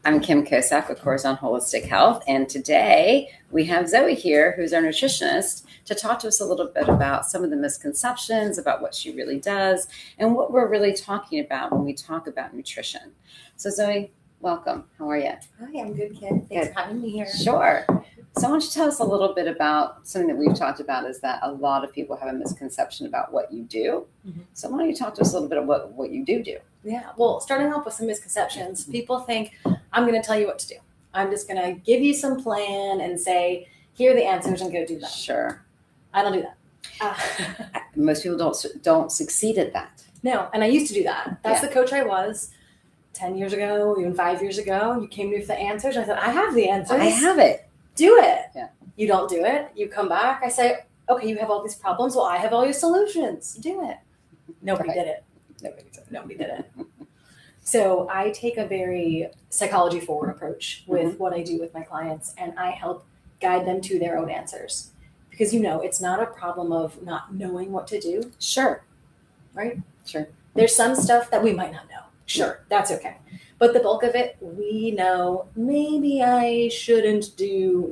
I'm Kim Kocak with Corazon Holistic Health, and today we have Zoe here, who's our nutritionist, to talk to us a little bit about some of the misconceptions about what she really does and what we're really talking about when we talk about nutrition. So Zoe, welcome. How are you? Hi, I'm good, Kim. Thanks for having me here. Sure. So I want you to tell us a little bit about something that we've talked about is that a lot of people have a misconception about what you do. Mm-hmm. So why don't you talk to us a little bit about what you do? Yeah, well, starting off with some misconceptions, people think I'm going to tell you what to do. I'm just going to give you some plan and say, here are the answers and go do that. Sure. I don't do that. Most people don't succeed at that. No, and I used to do that. That's the coach I was 10 years ago, even 5 years ago. You came to me with the answers. I said, I have the answers. I have it. Do it. Yeah. You don't do it. You come back. I say, okay, you have all these problems. Well, I have all your solutions. Do it. Nobody did it. Nobody did it. So I take a very psychology forward approach with what I do with my clients, and I help guide them to their own answers. Because, it's not a problem of not knowing what to do. Sure. Right? Sure. There's some stuff that we might not know. Sure. That's okay. But the bulk of it, we know maybe I shouldn't do,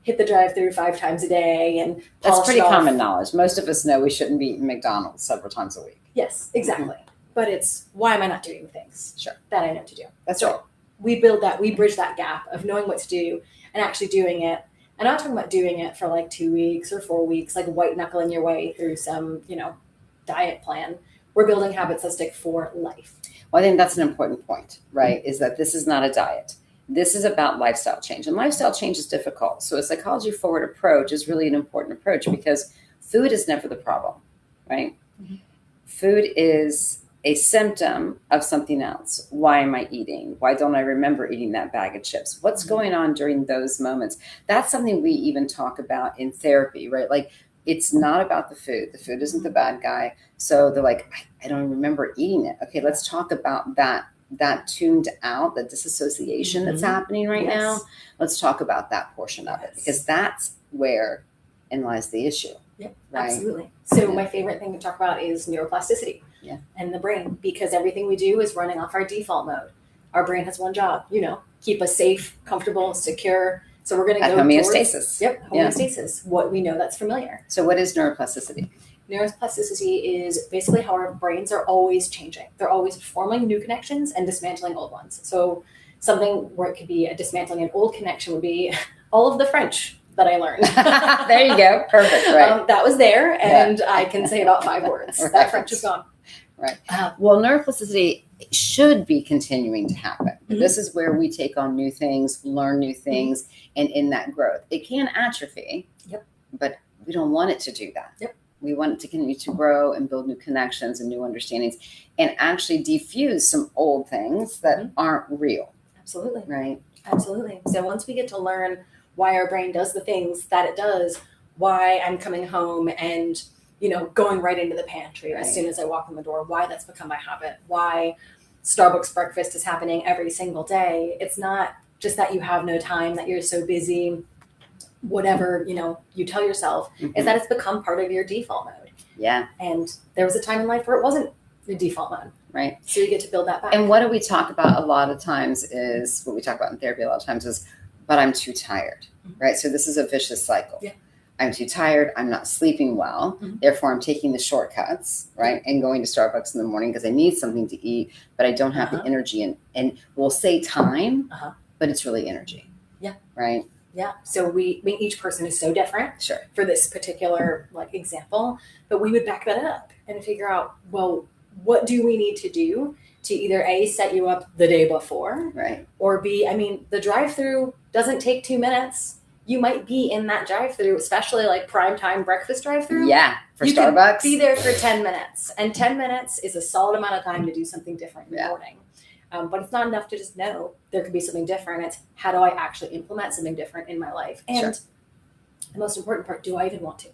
hit the drive-through 5 times a day and that's pretty common knowledge. Most of us know we shouldn't be eating McDonald's several times a week. Yes, exactly. Mm-hmm. But it's why am I not doing the things that I know to do? That's right. We bridge that gap of knowing what to do and actually doing it. And I'm not talking about doing it for like 2 weeks or 4 weeks, like white knuckling your way through some, diet plan. We're building habits that stick for life. Well, I think that's an important point, right? Is that this is not a diet. This is about lifestyle change, and lifestyle change is difficult. So a psychology forward approach is really an important approach because food is never the problem, right? Mm-hmm. Food is a symptom of something else. Why am I eating? Why don't I remember eating that bag of chips? What's going on during those moments? That's something we even talk about in therapy, right? Like, it's not about the food. The food isn't the bad guy. So they're like, I don't remember eating it. Okay, let's talk about that tuned out, the disassociation that's happening right now. Let's talk about that portion of it because that's where lies the issue. Yep, right? Absolutely. So my favorite thing to talk about is neuroplasticity and the brain, because everything we do is running off our default mode. Our brain has one job, keep us safe, comfortable, secure. So we're going to go homeostasis. Homeostasis. What we know that's familiar. So what is neuroplasticity? Neuroplasticity is basically how our brains are always changing. They're always forming new connections and dismantling old ones. So something where it could be a dismantling an old connection would be all of the French that I learned. There you go. Perfect. Right. That was there. And I can say about 5 words. Right. That French is gone. Right. Well, neuroplasticity should be continuing to happen. Mm-hmm. This is where we take on new things, learn new things, and in that growth. It can atrophy, but we don't want it to do that. Yep. We want it to continue to grow and build new connections and new understandings and actually defuse some old things that aren't real. Absolutely. Right. Absolutely. So once we get to learn why our brain does the things that it does, why I'm coming home and going right into the pantry as soon as I walk in the door, why that's become my habit, why Starbucks breakfast is happening every single day. It's not just that you have no time, that you're so busy, whatever, you tell yourself, is that it's become part of your default mode. Yeah. And there was a time in life where it wasn't the default mode. Right. So you get to build that back. And what do we talk about a lot of times is, what we talk about in therapy a lot of times is, but I'm too tired, right? So this is a vicious cycle. Yeah. I'm too tired. I'm not sleeping well. Therefore, I'm taking the shortcuts, right? And going to Starbucks in the morning because I need something to eat, but I don't have the energy. And we'll say time, but it's really energy. Yeah. Right? Yeah. So each person is so different for this particular example, but we would back that up and figure out, well, what do we need to do to either A, set you up the day before, right? Or B, the drive-through doesn't take 2 minutes. You might be in that drive-through, especially like prime time breakfast drive-through. Yeah, for you Starbucks. Can be there for 10 minutes. And 10 minutes is a solid amount of time to do something different in the morning. But it's not enough to just know there could be something different. It's how do I actually implement something different in my life? And the most important part, do I even want to?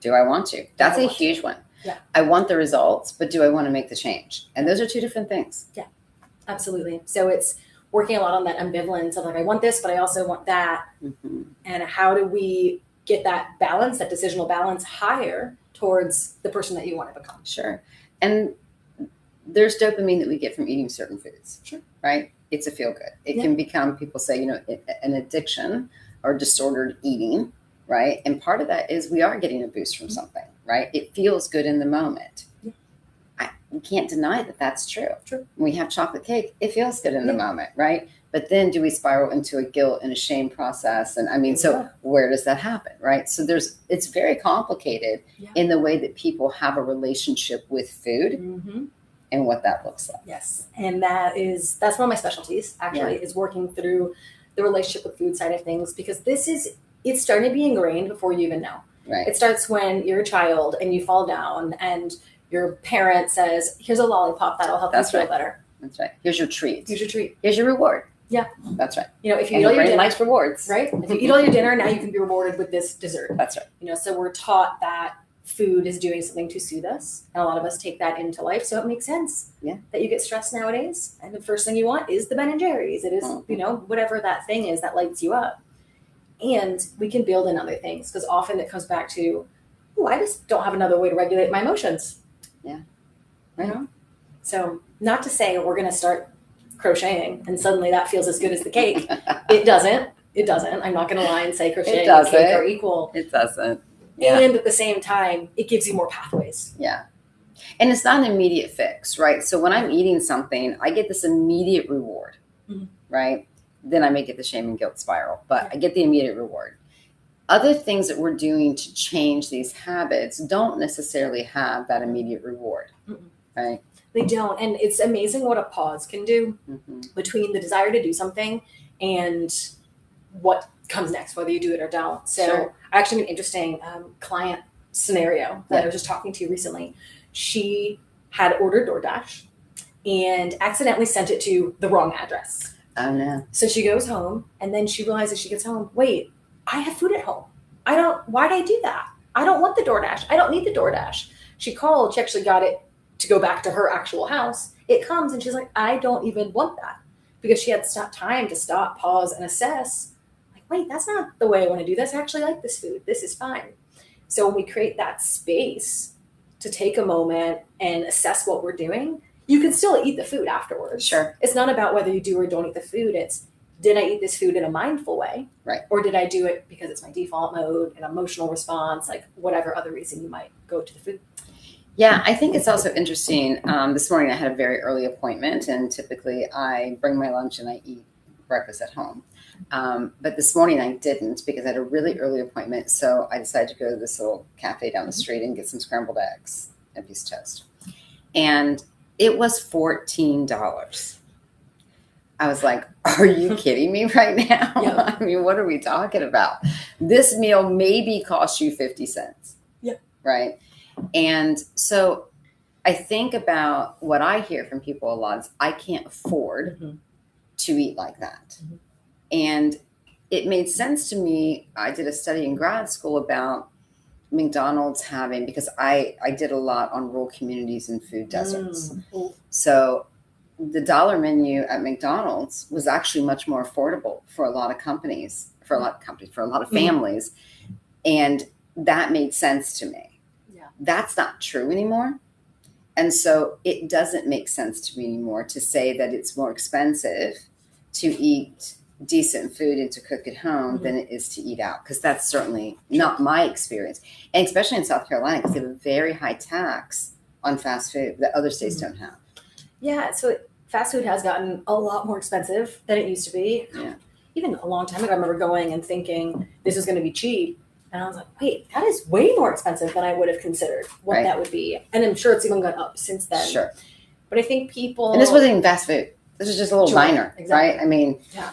Do I want to? That's a huge one. Yeah. I want the results, but do I want to make the change? And those are 2 different things. Yeah, absolutely. So it's working a lot on that ambivalence of I want this, but I also want that. And how do we get that balance, that decisional balance higher towards the person that you want to become? Sure. And there's dopamine that we get from eating certain foods. Sure. Right? it's a feel good. It can become, people say, an addiction or disordered eating, right? And part of that is we are getting a boost from something, right? It feels good in the moment. We can't deny that that's true. True. When we have chocolate cake, it feels good in the moment, right? But then do we spiral into a guilt and a shame process? And I mean, so where does that happen, right? So it's very complicated in the way that people have a relationship with food and what that looks like. Yes. And that's one of my specialties, actually, is working through the relationship with food side of things, because it's starting to be ingrained before you even know. Right. It starts when you're a child and you fall down and your parent says, here's a lollipop that'll help you feel better. That's right. Here's your treat. Here's your treat. Here's your reward. Yeah. That's right. If you eat all your dinner, likes rewards. Right? If you eat all your dinner, now you can be rewarded with this dessert. That's right. So we're taught that food is doing something to soothe us. And a lot of us take that into life. So it makes sense that you get stressed nowadays. And the first thing you want is the Ben and Jerry's. It is, whatever that thing is that lights you up. And we can build in other things, because often it comes back to, I just don't have another way to regulate my emotions. Yeah. Right. So not to say we're going to start crocheting and suddenly that feels as good as the cake. It doesn't. I'm not going to lie and say crocheting and cake are equal. It doesn't. Yeah. And at the same time, it gives you more pathways. Yeah. And it's not an immediate fix, right? So when I'm eating something, I get this immediate reward, right? Then I may get the shame and guilt spiral, but I get the immediate reward. Other things that we're doing to change these habits don't necessarily have that immediate reward, right? They don't. And it's amazing what a pause can do between the desire to do something and what comes next, whether you do it or don't. So I actually had an interesting client scenario that I was just talking to recently. She had ordered DoorDash and accidentally sent it to the wrong address. Oh, no. So she goes home, and then she realizes she gets home, wait, I have food at home. Why'd I do that? I don't want the DoorDash. I don't need the DoorDash. She called, she actually got it to go back to her actual house. It comes and she's like, I don't even want that, because she had time to stop, pause, and assess. Like, wait, that's not the way I want to do this. I actually like this food. This is fine. So when we create that space to take a moment and assess what we're doing, you can still eat the food afterwards. Sure. It's not about whether you do or don't eat the food. It's, did I eat this food in a mindful way? Right. Or did I do it because it's my default mode, an emotional response, like whatever other reason you might go to the food? Yeah, I think it's also interesting. This morning I had a very early appointment, and typically I bring my lunch and I eat breakfast at home. But this morning I didn't, because I had a really early appointment. So I decided to go to this little cafe down the street and get some scrambled eggs and a piece of toast. And it was $14. I was like, are you kidding me right now? I mean, what are we talking about? This meal maybe cost you 50 cents. Yeah. Right. And so I think about what I hear from people a lot is, I can't afford to eat like that. And it made sense to me. I did a study in grad school about McDonald's having, because I did a lot on rural communities and food deserts. So the dollar menu at McDonald's was actually much more affordable for a lot of companies, for a lot of families. And that made sense to me. Yeah. That's not true anymore. And so it doesn't make sense to me anymore to say that it's more expensive to eat decent food and to cook at home than it is to eat out, because that's certainly not my experience. And especially in South Carolina, because they have a very high tax on fast food that other states don't have. Yeah, so fast food has gotten a lot more expensive than it used to be. Yeah. Even a long time ago, I remember going and thinking this is going to be cheap. And I was like, wait, that is way more expensive than I would have considered what that would be. And I'm sure it's even gone up since then. Sure. But I think people... And this wasn't even fast food. This is just a little diner, right? I mean... Yeah.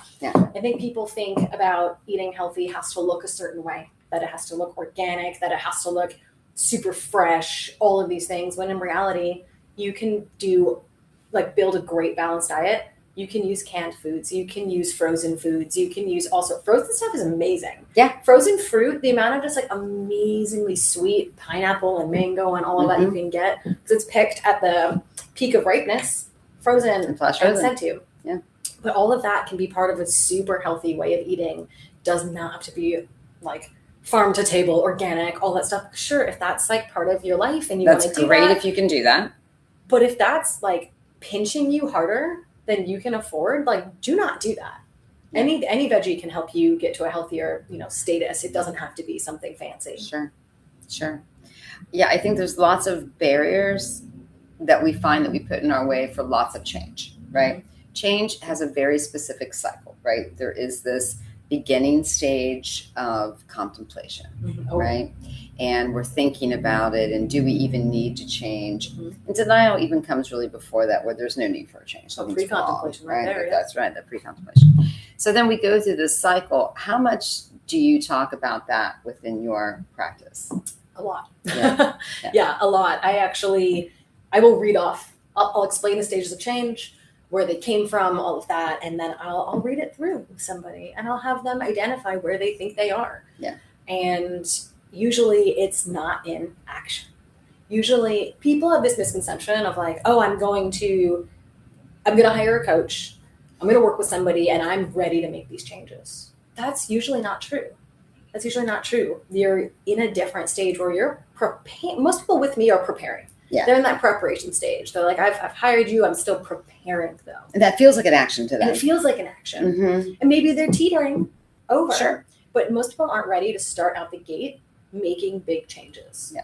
I think people think about eating healthy has to look a certain way, that it has to look organic, that it has to look super fresh, all of these things. When in reality, you can build a great balanced diet. You can use canned foods. You can use frozen foods. You can use frozen stuff is amazing. Yeah. Frozen fruit, the amount of just amazingly sweet pineapple and mango and all of that you can get, because it's picked at the peak of ripeness, frozen and sent to you. Yeah. But all of that can be part of a super healthy way of eating. Does not have to be farm to table, organic, all that stuff. Sure, if that's part of your life and you want to do that. That's great if you can do that. But if that's pinching you harder then you can afford, like, do not do that. Yeah. Any veggie can help you get to a healthier, status. It doesn't have to be something fancy. Sure. Yeah, I think there's lots of barriers that we find that we put in our way for lots of change, right? Mm-hmm. Change has a very specific cycle, right? There is this beginning stage of contemplation, mm-hmm. right? And we're thinking about it, and do we even need to change? Mm-hmm. And denial even comes really before that, where there's no need for a change. So pre-contemplation, right there. That's right, the pre-contemplation. So then we go through this cycle. How much do you talk about that within your practice? A lot. Yeah, a lot. I will read off. I'll explain the stages of change, where they came from, all of that, and then I'll read it through with somebody, and I'll have them identify where they think they are. Yeah. And usually it's not in action. Usually people have this misconception of like, oh, I'm going to hire a coach, I'm going to work with somebody, and I'm ready to make these changes. That's usually not true. You're in a different stage where you're preparing. Most people with me are preparing. Yeah. They're in that preparation stage. They're like, I've hired you. I'm still preparing, though. And that feels like an action to them. And it feels like an action. Mm-hmm. And maybe they're teetering over. Sure. But most people aren't ready to start out the gate making big changes. Yeah.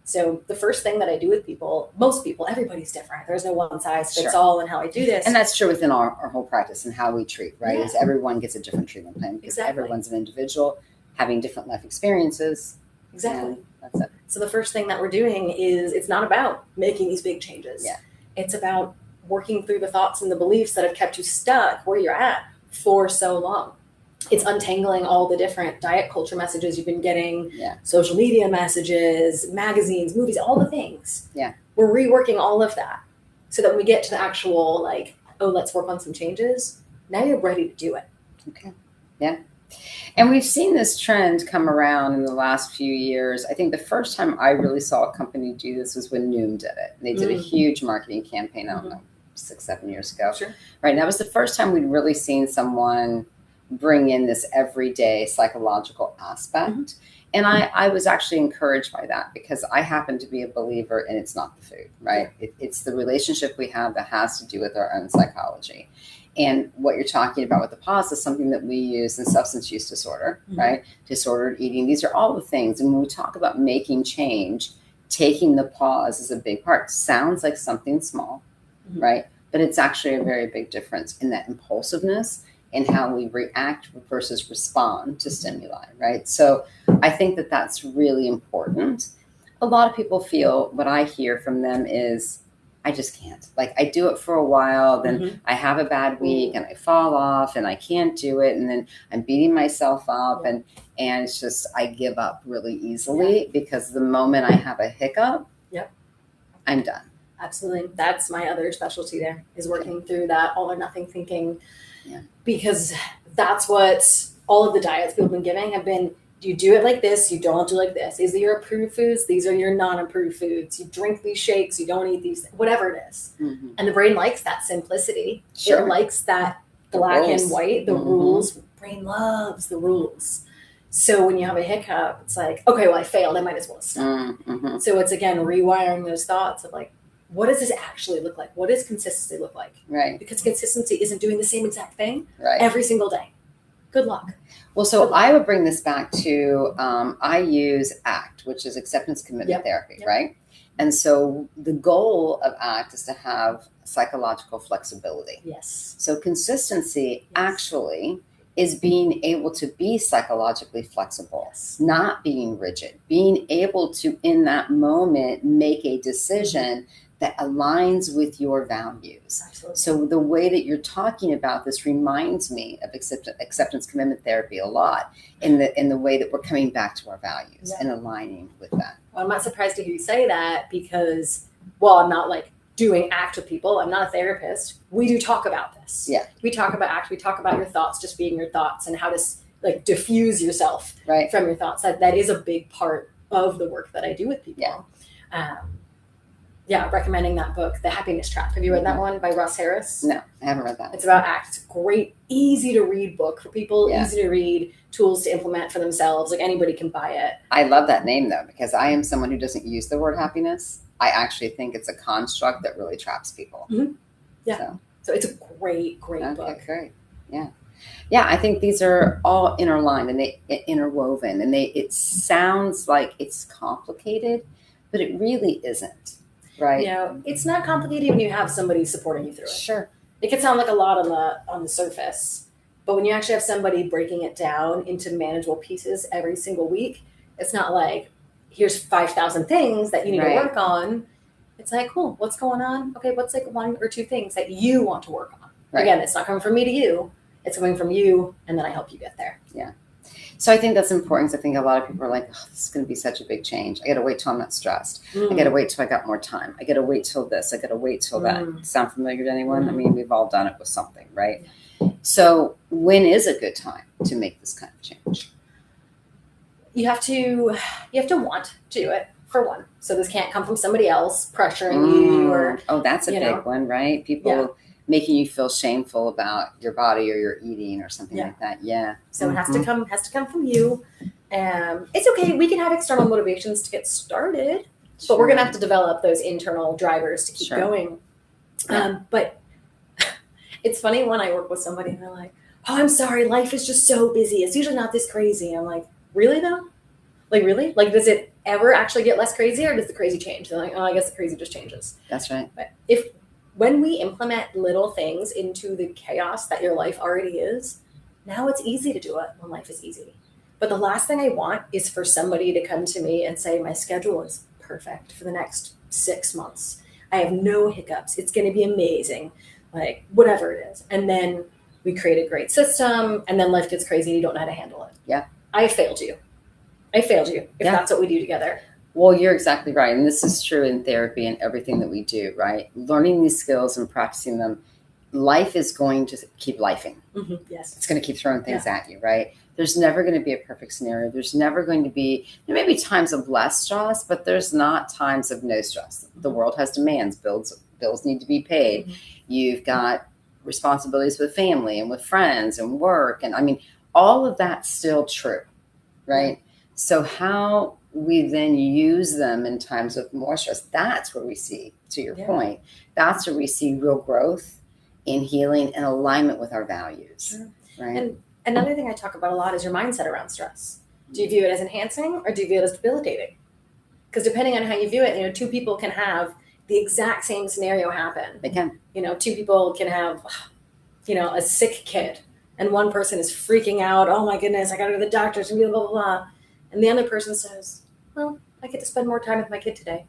So the first thing that I do with people, most people, everybody's different. There's no one size fits all in how I do this. And that's true within our whole practice and how we treat, right? Yeah. Is everyone gets a different treatment plan because everyone's an individual having different life experiences. Exactly. That's it. So the first thing that we're doing is, it's not about making these big changes. Yeah. It's about working through the thoughts and the beliefs that have kept you stuck where you're at for so long. It's untangling all the different diet culture messages you've been getting, social media messages, magazines, movies, all the things. Yeah. We're reworking all of that so that when we get to the actual, like, oh, let's work on some changes, now you're ready to do it. Okay. Yeah. And we've seen this trend come around in the last few years. I think the first time I really saw a company do this was when Noom did it. They did a huge marketing campaign, I don't know, 6-7 years ago. Sure. Right. And that was the first time we'd really seen someone bring in this everyday psychological aspect. Mm-hmm. And I was actually encouraged by that, because I happen to be a believer in it's not the food, right? It's the relationship we have that has to do with our own psychology. And what you're talking about with the pause is something that we use in substance use disorder, right? Disordered eating. These are all the things. And when we talk about making change, taking the pause is a big part. Sounds like something small, right? But it's actually a very big difference in that impulsiveness and how we react versus respond to stimuli, right? So I think that that's really important. A lot of people feel, what I hear from them is, I just can't. Like, I do it for a while, then I have a bad week and I fall off and I can't do it. And then I'm beating myself up and it's just, I give up really easily because the moment I have a hiccup, I'm done. Absolutely. That's my other specialty there, is working through that all or nothing thinking. Yeah. Because that's what all of the diets people have been giving have been. You do it like this, you don't do like this. These are your approved foods, these are your non-approved foods. You drink these shakes, you don't eat these, whatever it is. And the brain likes that simplicity. Sure. It likes that black and white, the rules. Brain loves the rules. So when you have a hiccup, it's like, okay, well, I failed, I might as well stop. So it's, again, rewiring those thoughts of like, what does this actually look like? What does consistency look like? Right. Because consistency isn't doing the same exact thing every single day. Good luck. Well, so I would bring this back to, I use ACT, which is acceptance commitment therapy, right? And so the goal of ACT is to have psychological flexibility. Yes. So consistency actually is being able to be psychologically flexible, not being rigid, being able to, in that moment, make a decision that aligns with your values. Absolutely. So the way that you're talking about this reminds me of acceptance commitment therapy a lot, in the way that we're coming back to our values and aligning with that. Well, I'm not surprised to hear you say that, because, well, I'm not like doing ACT with people. I'm not a therapist. We do talk about this. Yeah. We talk about ACT. We talk about your thoughts just being your thoughts and how to like diffuse yourself from your thoughts. That is a big part of the work that I do with people. Recommending that book, The Happiness Trap. Have you read that one by Russ Harris? No, I haven't read that. It's about ACT. It's a great, easy to read book for people, easy to read, tools to implement for themselves. Like, anybody can buy it. I love that name, though, because I am someone who doesn't use the word happiness. I actually think it's a construct that really traps people. Yeah. So. So it's a great, great book. Okay, great. Yeah. Yeah, I think these are all interlined and they interwoven, and it sounds like it's complicated, but it really isn't, You right? know, it's not complicated when you have somebody supporting you through it. Sure. It can sound like a lot on the surface, but when you actually have somebody breaking it down into manageable pieces every single week, it's not like here's 5,000 things that you need to Right. work on. It's like, cool, what's going on? Okay, what's like one or two things that you want to work on? Right. Again, it's not coming from me to you. It's coming from you, and then I help you get there. Yeah. So I think that's important. 'Cause I think a lot of people are like, oh, this is going to be such a big change. I got to wait till I'm not stressed. I got to wait till I got more time. I got to wait till this. I got to wait till that. Sound familiar to anyone? I mean, we've all done it with something, right? So when is a good time to make this kind of change? You have to want to do it, for one. So this can't come from somebody else pressuring you, or oh, that's a you big know. one, right? People making you feel shameful about your body or your eating or something like that. Yeah. So it has to come from you. It's okay. We can have external motivations to get started, but we're gonna have to develop those internal drivers to keep going. But it's funny when I work with somebody and they're like, "Oh, I'm sorry, life is just so busy. It's usually not this crazy." I'm like, "Really though? Like really? Like does it ever actually get less crazy, or does the crazy change?" They're like, "Oh, I guess the crazy just changes." That's right. But when we implement little things into the chaos that your life already is, now it's easy to do it when life is easy. But the last thing I want is for somebody to come to me and say, my schedule is perfect for the next 6 months. I have no hiccups. It's going to be amazing. Like whatever it is. And then we create a great system, and then life gets crazy and you don't know how to handle it. Yeah. I failed you if that's what we do together. Well, you're exactly right. And this is true in therapy and everything that we do, right? Learning these skills and practicing them, life is going to keep lifing. Yes. It's going to keep throwing things at you, right? There's never going to be a perfect scenario. There's never going to be, there may be times of less stress, but there's not times of no stress. The world has demands. Bills need to be paid. You've got responsibilities with family and with friends and work. And I mean, all of that's still true, right? So how we then use them in times of more stress, that's where we see, to your point, that's where we see real growth in healing and alignment with our values. Right. And another thing I talk about a lot is your mindset around stress. Do you view it as enhancing, or do you view it as debilitating? Because depending on how you view it, two people can have the exact same scenario happen. They can. Two people can have, a sick kid, and one person is freaking out. Oh my goodness, I got to go to the doctors and blah, blah, blah. And the other person says, well, I get to spend more time with my kid today.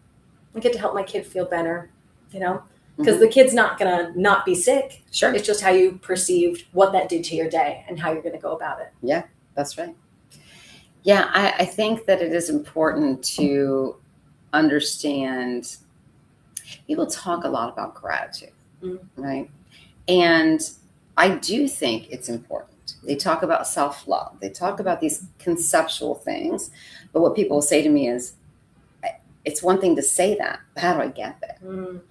I get to help my kid feel better, because the kid's not going to not be sick. Sure. It's just how you perceived what that did to your day and how you're going to go about it. Yeah, that's right. Yeah, I think that it is important to understand. People talk a lot about gratitude, right? And I do think it's important. They talk about self-love. They talk about these conceptual things. But what people say to me is, it's one thing to say that, but how do I get there?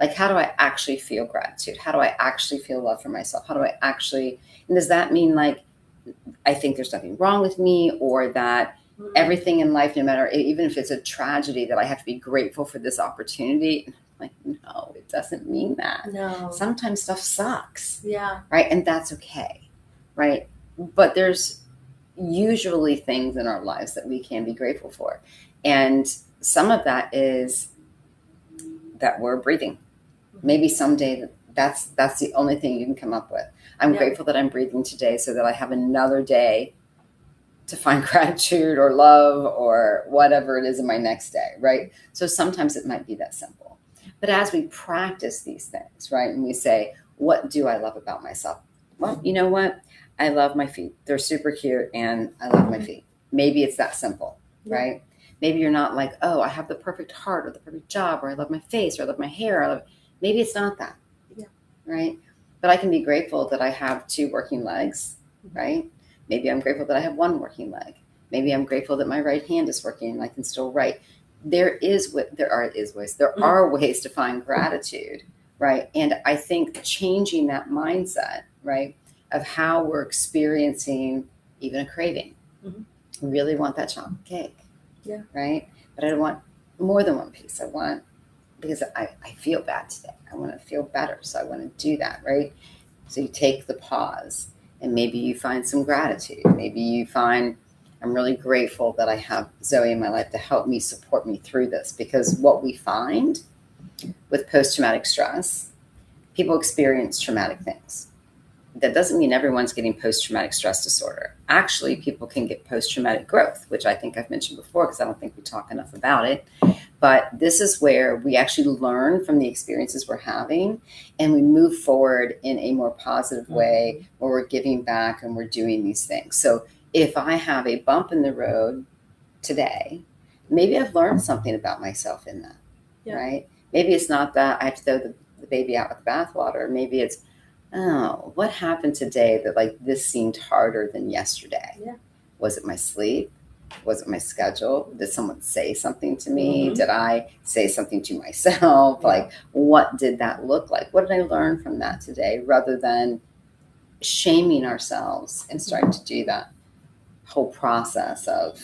Like, how do I actually feel gratitude? How do I actually feel love for myself? How do I actually, and does that mean like, I think there's nothing wrong with me, or that everything in life, no matter, even if it's a tragedy, that I have to be grateful for this opportunity? Like, no, it doesn't mean that. No. Sometimes stuff sucks. Yeah. Right. And that's okay. Right. But there's usually things in our lives that we can be grateful for. And some of that is that we're breathing. Maybe someday that's the only thing you can come up with. I'm grateful that I'm breathing today so that I have another day to find gratitude or love or whatever it is in my next day. Right. So sometimes it might be that simple. But as we practice these things, right, and we say, what do I love about myself? Well, you know what? I love my feet. They're super cute and I love my feet. Maybe it's that simple, right? Maybe you're not like, oh, I have the perfect heart or the perfect job, or I love my face, or I love my hair. Maybe it's not that, right? But I can be grateful that I have 2 working legs, right? Maybe I'm grateful that I have 1 working leg. Maybe I'm grateful that my right hand is working and I can still write. There are ways to find gratitude, right? And I think changing that mindset, right, of how we're experiencing even a craving. I really want that chocolate cake, right? But I don't want more than 1 piece. I want, because I feel bad today. I want to feel better, so I want to do that, right? So you take the pause, and maybe you find some gratitude. Maybe you find, I'm really grateful that I have Zoe in my life to help me, support me through this. Because what we find with post-traumatic stress, people experience traumatic things. That doesn't mean everyone's getting post-traumatic stress disorder. Actually, people can get post-traumatic growth, which I think I've mentioned before because I don't think we talk enough about it. But this is where we actually learn from the experiences we're having, and we move forward in a more positive way where we're giving back and we're doing these things. So if I have a bump in the road today, maybe I've learned something about myself in that, right? Maybe it's not that I have to throw the baby out with the bathwater. Maybe it's, oh, what happened today that like this seemed harder than yesterday? Yeah. Was it my sleep? Was it my schedule? Did someone say something to me? Did I say something to myself? Like, what did that look like? What did I learn from that today? Rather than shaming ourselves and starting to do that whole process of,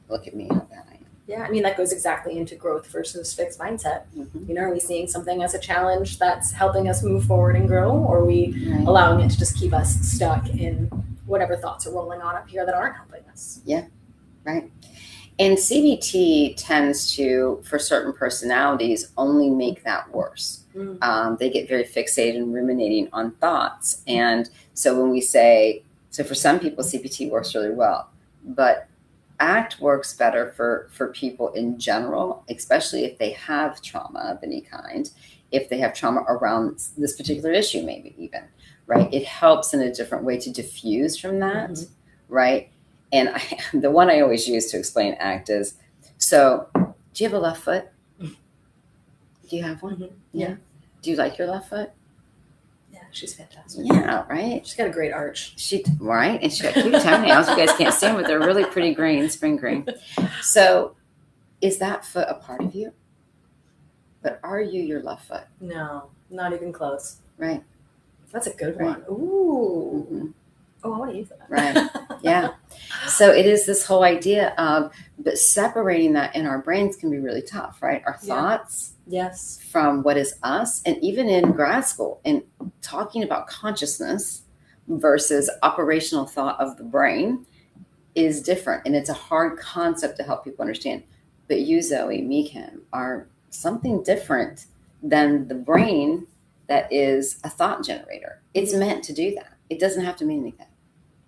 look at me, how bad I am. Yeah, I mean, that goes exactly into growth versus fixed mindset. You know, are we seeing something as a challenge that's helping us move forward and grow, or are we allowing it to just keep us stuck in whatever thoughts are rolling on up here that aren't helping us? Yeah, right. And CBT tends to, for certain personalities, only make that worse. They get very fixated and ruminating on thoughts. And so when we say, so for some people, CBT works really well, but ACT works better for people in general, especially if they have trauma of any kind, if they have trauma around this particular issue, maybe even, right? It helps in a different way to diffuse from that, right? And the one I always use to explain ACT is, so do you have a left foot? Do you have one? Yeah. Do you like your left foot? Yeah, she's fantastic. Yeah, right? She's got a great arch. Right? And she's got cute toenails. You guys can't see them, but they're really pretty green, spring green. So is that foot a part of you? But are you your left foot? No, not even close. Right. That's a good one. Ooh. Oh, I want to use that. Right. Yeah. So it is this whole idea of, but separating that in our brains can be really tough, right? Our thoughts from what is us. And even in grad school, and talking about consciousness versus operational thought of the brain is different. And it's a hard concept to help people understand. But you, Zoe, me, Kim, are something different than the brain that is a thought generator. It's meant to do that. It doesn't have to mean anything.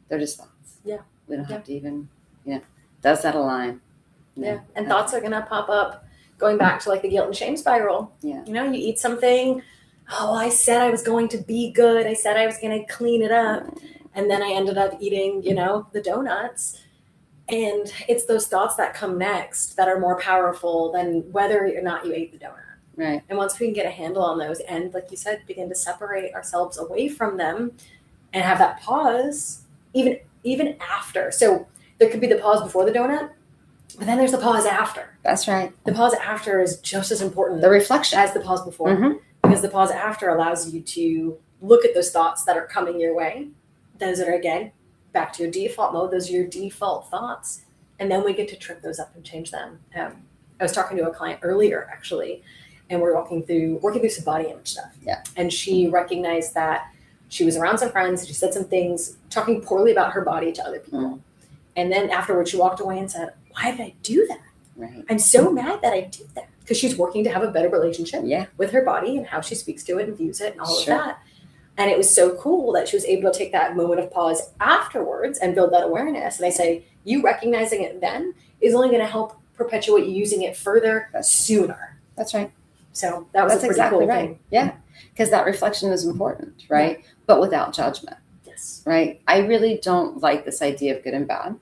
They're just thoughts. Yeah. We don't have to even, does that align? No. Yeah. And thoughts are going to pop up, going back to like the guilt and shame spiral. Yeah. You know, you eat something. Oh, I said I was going to be good. I said I was going to clean it up. And then I ended up eating, the donuts. And it's those thoughts that come next that are more powerful than whether or not you ate the donut. Right. And once we can get a handle on those and, like you said, begin to separate ourselves away from them and have that pause, even after. So there could be the pause before the donut, but then there's the pause after. That's right. The pause after is just as important. The reflection. As the pause before. Because the pause after allows you to look at those thoughts that are coming your way. Those are, again, back to your default mode. Those are your default thoughts. And then we get to trip those up and change them. I was talking to a client earlier, actually, and we're working through some body image stuff. Yeah. And she recognized that she was around some friends. She said some things, talking poorly about her body to other people. And then afterwards, she walked away and said, why did I do that? Right. I'm so mad that I did that. Because she's working to have a better relationship with her body and how she speaks to it and views it and all of that. And it was so cool that she was able to take that moment of pause afterwards and build that awareness. And I say, you recognizing it then is only going to help perpetuate you using it further sooner. That's right. So that was a pretty cool thing. Yeah. Because that reflection is important, right? But without judgment. Yes. Right. I really don't like this idea of good and bad.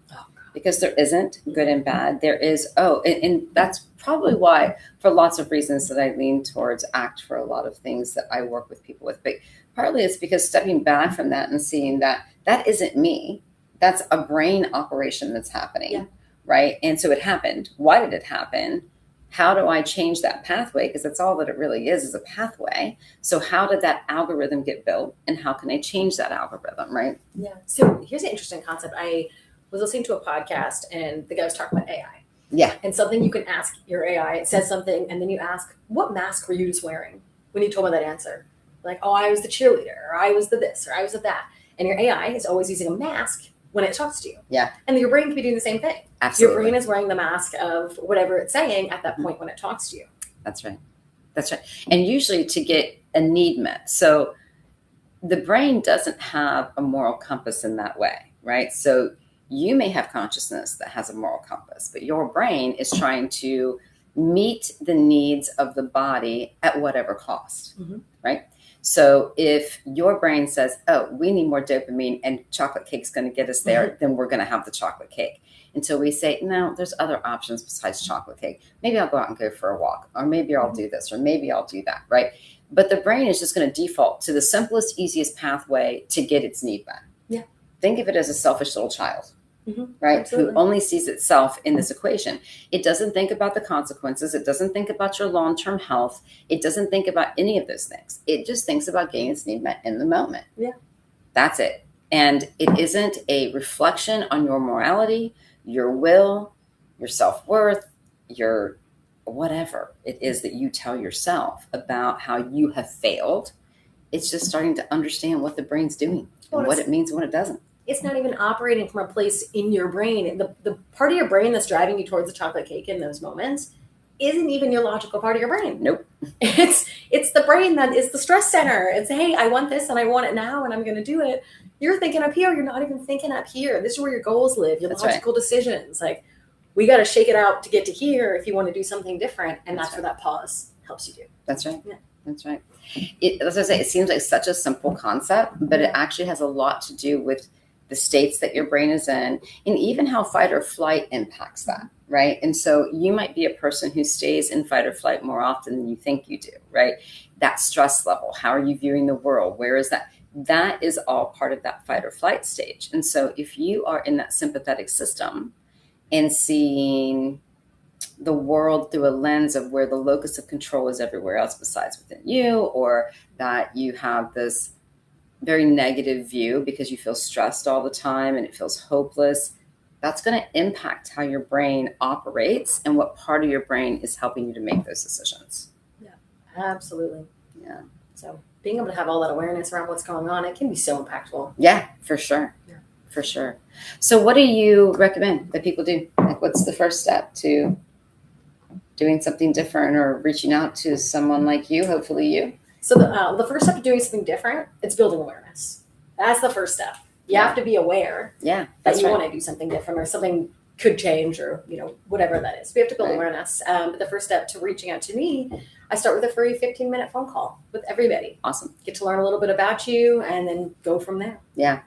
Because there isn't good and bad. There is, and that's probably why, for lots of reasons, that I lean towards ACT for a lot of things that I work with people with. But partly it's because stepping back from that and seeing that isn't me. That's a brain operation that's happening, right? And so it happened. Why did it happen? How do I change that pathway? Because that's all that it really is a pathway. So how did that algorithm get built? And how can I change that algorithm, right? Yeah. So here's an interesting concept. I was listening to a podcast and the guy was talking about AI. Yeah. And something you can ask your AI. It says something and then you ask, what mask were you just wearing when you told me that answer? Like, oh, I was the cheerleader, or I was the this, or I was the that. And your AI is always using a mask when it talks to you. Yeah. And your brain can be doing the same thing. Absolutely. Your brain is wearing the mask of whatever it's saying at that point when it talks to you. That's right. That's right. And usually to get a need met. So the brain doesn't have a moral compass in that way, right? So you may have consciousness that has a moral compass, but your brain is trying to meet the needs of the body at whatever cost, right? So if your brain says, oh, we need more dopamine and chocolate cake's going to get us there, then we're going to have the chocolate cake. Until we say, no, there's other options besides chocolate cake. Maybe I'll go out and go for a walk, or maybe I'll do this, or maybe I'll do that, right? But the brain is just going to default to the simplest, easiest pathway to get its need met. Yeah. Think of it as a selfish little child, right? Absolutely. Who only sees itself in this equation. It doesn't think about the consequences. It doesn't think about your long-term health. It doesn't think about any of those things. It just thinks about getting its need met in the moment. Yeah. That's it. And it isn't a reflection on your morality, your will, your self-worth, your whatever it is that you tell yourself about how you have failed. It's just starting to understand what the brain's doing and what it means and what it doesn't. It's not even operating from a place in your brain. The part of your brain that's driving you towards the chocolate cake in those moments isn't even your logical part of your brain. Nope. It's the brain that is the stress center. It's, hey, I want this and I want it now and I'm going to do it. You're thinking up here. You're not even thinking up here. This is where your goals live, your logical decisions. Like, we got to shake it out to get to here if you want to do something different. And that's where that pause helps you do. That's right. Yeah. That's right. As I say, it seems like such a simple concept, but it actually has a lot to do with the states that your brain is in, and even how fight or flight impacts that, right? And so you might be a person who stays in fight or flight more often than you think you do, right? That stress level, how are you viewing the world? Where is that? That is all part of that fight or flight stage. And so if you are in that sympathetic system and seeing the world through a lens of where the locus of control is everywhere else besides within you, or that you have this very negative view because you feel stressed all the time and it feels hopeless, that's going to impact how your brain operates and what part of your brain is helping you to make those decisions. Yeah, absolutely. Yeah. So being able to have all that awareness around what's going on, it can be so impactful. Yeah, for sure. Yeah. For sure. So what do you recommend that people do? Like, what's the first step to doing something different or reaching out to someone like you, hopefully you? So the first step to doing something different, it's building awareness. That's the first step. You have to be aware that you want to do something different or something could change or, whatever that is. We have to build awareness. But the first step to reaching out to me, I start with a free 15-minute phone call with everybody. Awesome. Get to learn a little bit about you and then go from there. Yeah.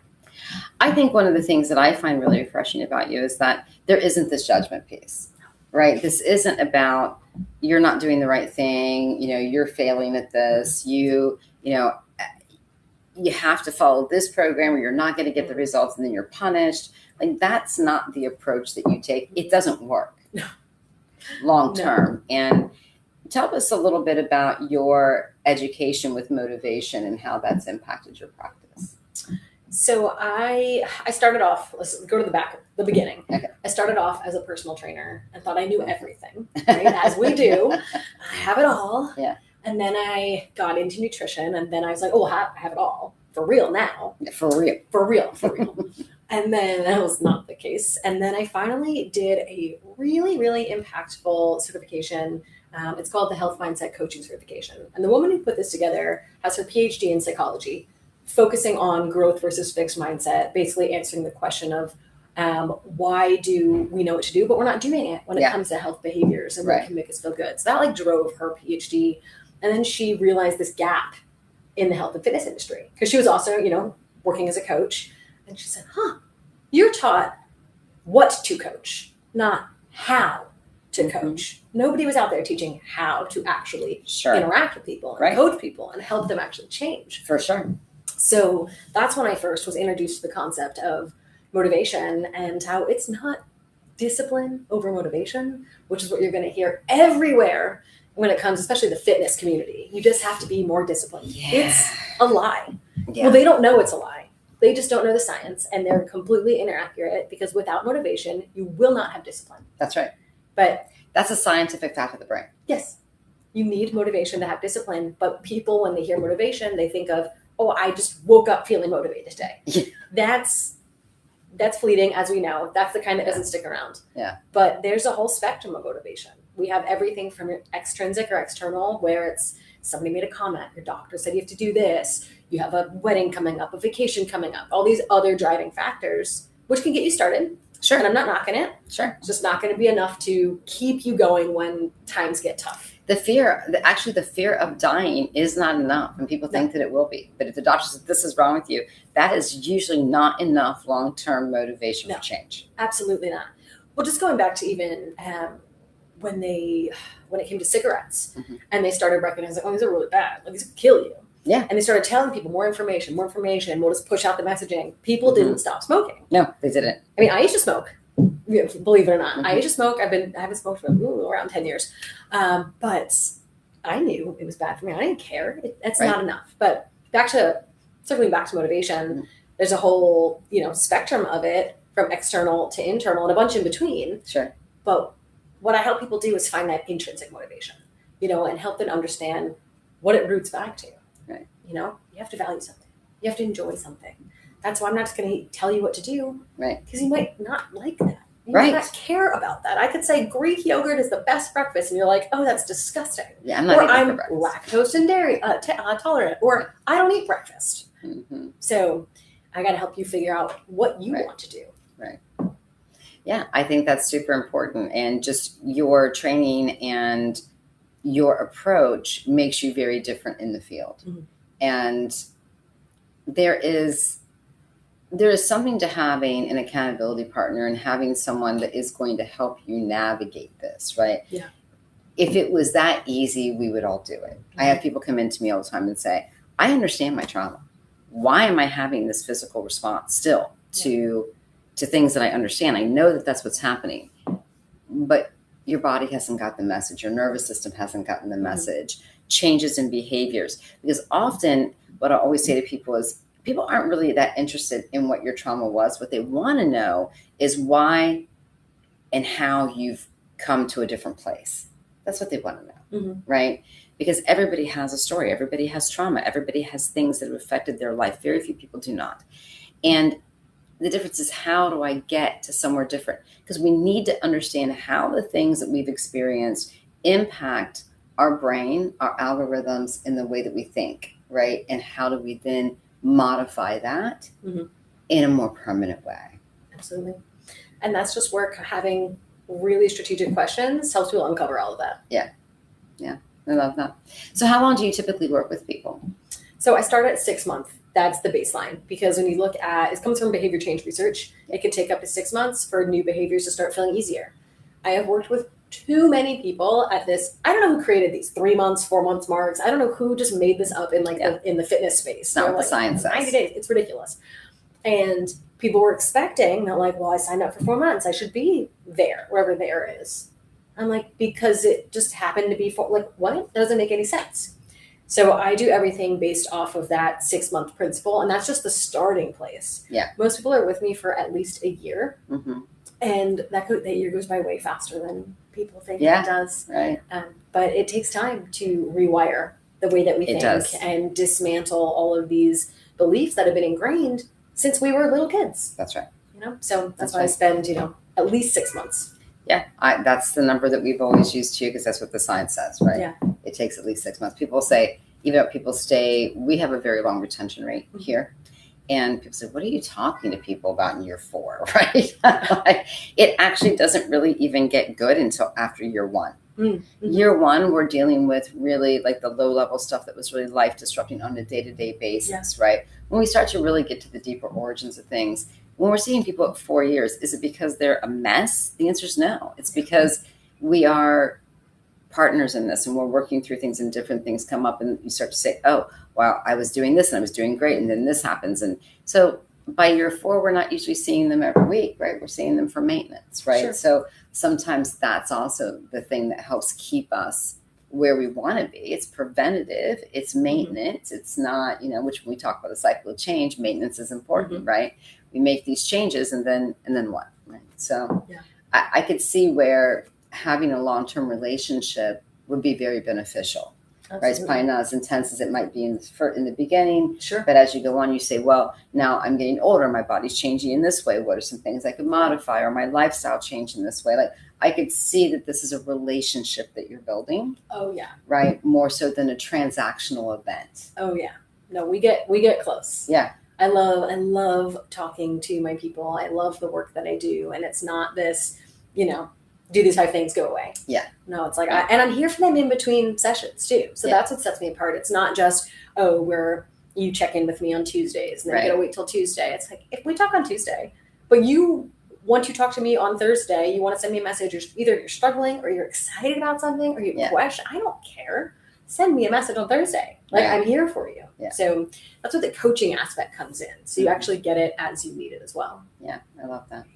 I think one of the things that I find really refreshing about you is that there isn't this judgment piece, right? This isn't about you're not doing the right thing. You're failing at this. You have to follow this program or you're not going to get the results and then you're punished. Like, that's not the approach that you take. It doesn't work long term. No. And tell us a little bit about your education with motivation and how that's impacted your practice. So I started off, let's go to the beginning. Okay. I started off as a personal trainer and thought I knew everything, right? As we do. I have it all. Yeah. And then I got into nutrition and then I was like, oh, I have it all for real now. For real. For real. And then that was not the case. And then I finally did a really, really impactful certification. It's called the Health Mindset Coaching Certification. And the woman who put this together has her PhD in psychology, focusing on growth versus fixed mindset, basically answering the question of why do we know what to do, but we're not doing it when it comes to health behaviors and what can make us feel good. So that drove her PhD. And then she realized this gap in the health and fitness industry because she was also, working as a coach. And she said, you're taught what to coach, not how to coach. Nobody was out there teaching how to actually interact with people and coach people and help them actually change. For sure. So that's when I first was introduced to the concept of motivation and how it's not discipline over motivation, which is what you're going to hear everywhere when it comes, especially the fitness community. You just have to be more disciplined. Yeah. It's a lie. Yeah. Well, they don't know it's a lie. They just don't know the science and they're completely inaccurate because without motivation, you will not have discipline. That's right. But that's a scientific fact of the brain. Yes. You need motivation to have discipline, but people, when they hear motivation, they think of, oh, I just woke up feeling motivated today. Yeah. That's fleeting, as we know. That's the kind that doesn't stick around. Yeah. But there's a whole spectrum of motivation. We have everything from extrinsic or external, where it's somebody made a comment, your doctor said you have to do this, you have a wedding coming up, a vacation coming up, all these other driving factors, which can get you started. Sure. And I'm not knocking it. Sure. It's just not going to be enough to keep you going when times get tough. The fear of dying is not enough, and people think that it will be. But if the doctor says this is wrong with you, that is usually not enough long-term motivation for change. Absolutely not. Well, just going back to even when it came to cigarettes, and they started recognizing, oh, these are really bad, like these could kill you. Yeah. And they started telling people more information, we'll just push out the messaging. People didn't stop smoking. No, they didn't. I mean, I used to smoke, believe it or not. I used to smoke. I haven't smoked for around 10 years. But I knew it was bad for me. I didn't care. That's not enough. But circling back to motivation, there's a whole, spectrum of it, from external to internal and a bunch in between. Sure. But what I help people do is find that intrinsic motivation, and help them understand what it roots back to. Right. You have to value something. You have to enjoy something. That's why I'm not just going to tell you what to do. Right. Because you might not like that. You might not care about that. I could say Greek yogurt is the best breakfast, and you're like, oh, that's disgusting. Yeah, I'm not eating I'm breakfast. lactose and dairy tolerant, or I don't eat breakfast. So I got to help you figure out what you want to do. Right. Yeah, I think that's super important. And just your training and your approach makes you very different in the field. And there is something to having an accountability partner and having someone that is going to help you navigate this, right? Yeah. If it was that easy, we would all do it. I have people come into me all the time and say, I understand my trauma. Why am I having this physical response still to things that I understand? I know that that's what's happening, but your body hasn't got the message. Your nervous system hasn't gotten the message. Changes in behaviors. Because often what I always say to people is, people aren't really that interested in what your trauma was. What they want to know is why and how you've come to a different place. That's what they want to know, right? Because everybody has a story. Everybody has trauma. Everybody has things that have affected their life. Very few people do not. And the difference is, how do I get to somewhere different? Because we need to understand how the things that we've experienced impact our brain, our algorithms, and the way that we think, right? And how do we then modify that in a more permanent way? Absolutely. And that's just where having really strategic questions helps people uncover all of that. Yeah. I love that. So how long do you typically work with people? So I start at 6 months. That's the baseline, because when you look at, it comes from behavior change research, it can take up to 6 months for new behaviors to start feeling easier. I have worked with too many people at this. I don't know who created these 3 months, 4 months marks. I don't know who just made this up in in the fitness space. It's not what the science says. 90 days. It's ridiculous. And people were expecting, they're like, well, I signed up for 4 months. I should be there, wherever there is. I'm like, because it just happened to be what? It doesn't make any sense. So I do everything based off of that 6 month principle. And that's just the starting place. Yeah. Most people are with me for at least a year. And that year goes by way faster than people think it does. Right. But it takes time to rewire the way that we think and dismantle all of these beliefs that have been ingrained since we were little kids. That's right. So that's why I spend, at least 6 months. Yeah, that's the number that we've always used too, because that's what the science says, right? Yeah. It takes at least 6 months. People say, even if people stay, we have a very long retention rate here. And people say, what are you talking to people about in year 4, right? It actually doesn't really even get good until after year 1. Year 1, we're dealing with really like the low level stuff that was really life disrupting on a day-to-day basis, right? When we start to really get to the deeper origins of things, when we're seeing people at 4 years, is it because they're a mess? The answer is no. It's because we are partners in this and we're working through things and different things come up and you start to say, oh, wow, I was doing this and I was doing great. And then this happens. And so by year 4, we're not usually seeing them every week, right? We're seeing them for maintenance, right? Sure. So sometimes that's also the thing that helps keep us where we want to be. It's preventative, it's maintenance. It's not, which when we talk about the cycle of change, maintenance is important, right? We make these changes and then what, right? So I could see where having a long-term relationship would be very beneficial. Absolutely. Right? It's probably not as intense as it might be in the beginning. Sure. But as you go on, you say, well, now I'm getting older. My body's changing in this way. What are some things I could modify, or my lifestyle change in this way? Like, I could see that this is a relationship that you're building. Oh yeah. Right? More so than a transactional event. Oh yeah. No, we get close. Yeah. I love talking to my people. I love the work that I do. And it's not this, do these 5 things, go away. Yeah. No, it's like, and I'm here for them in between sessions too. So that's what sets me apart. It's not just, you check in with me on Tuesdays and then you gotta wait till Tuesday. It's like, if we talk on Tuesday, but you want to talk to me on Thursday, you want to send me a message, either you're struggling or you're excited about something or you have a question, I don't care. Send me a message on Thursday. Like, I'm here for you. Yeah. So that's what the coaching aspect comes in. So you actually get it as you need it as well. Yeah, I love that.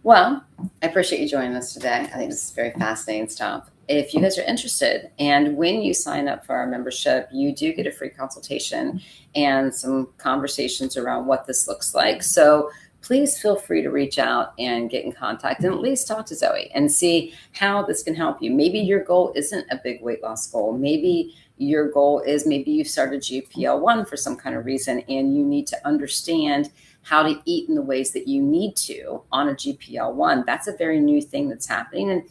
Well, I appreciate you joining us today. I think this is very fascinating stuff. If you guys are interested, and when you sign up for our membership, you do get a free consultation and some conversations around what this looks like. So please feel free to reach out and get in contact and at least talk to Zoe and see how this can help you. Maybe your goal isn't a big weight loss goal. Maybe your goal is, maybe you've started GLP-1 for some kind of reason and you need to understand how to eat in the ways that you need to on a GLP-1. That's a very new thing that's happening. And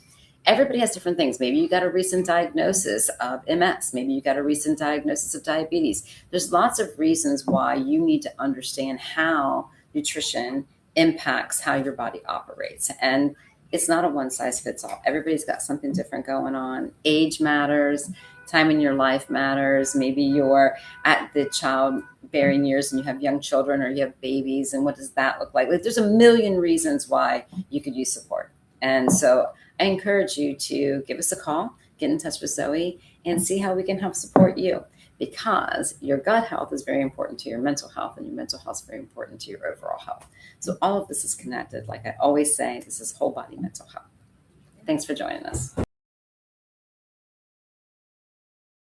everybody has different things. Maybe you got a recent diagnosis of MS. Maybe you got a recent diagnosis of diabetes. There's lots of reasons why you need to understand how nutrition impacts how your body operates. And it's not a one size fits all. Everybody's got something different going on. Age matters. Time in your life matters. Maybe you're at the childbearing years and you have young children or you have babies. And what does that look like? There's a million reasons why you could use support. And so I encourage you to give us a call, get in touch with Zoe, and see how we can help support you. Because your gut health is very important to your mental health, and your mental health is very important to your overall health. So all of this is connected. Like I always say, this is whole body mental health. Thanks for joining us.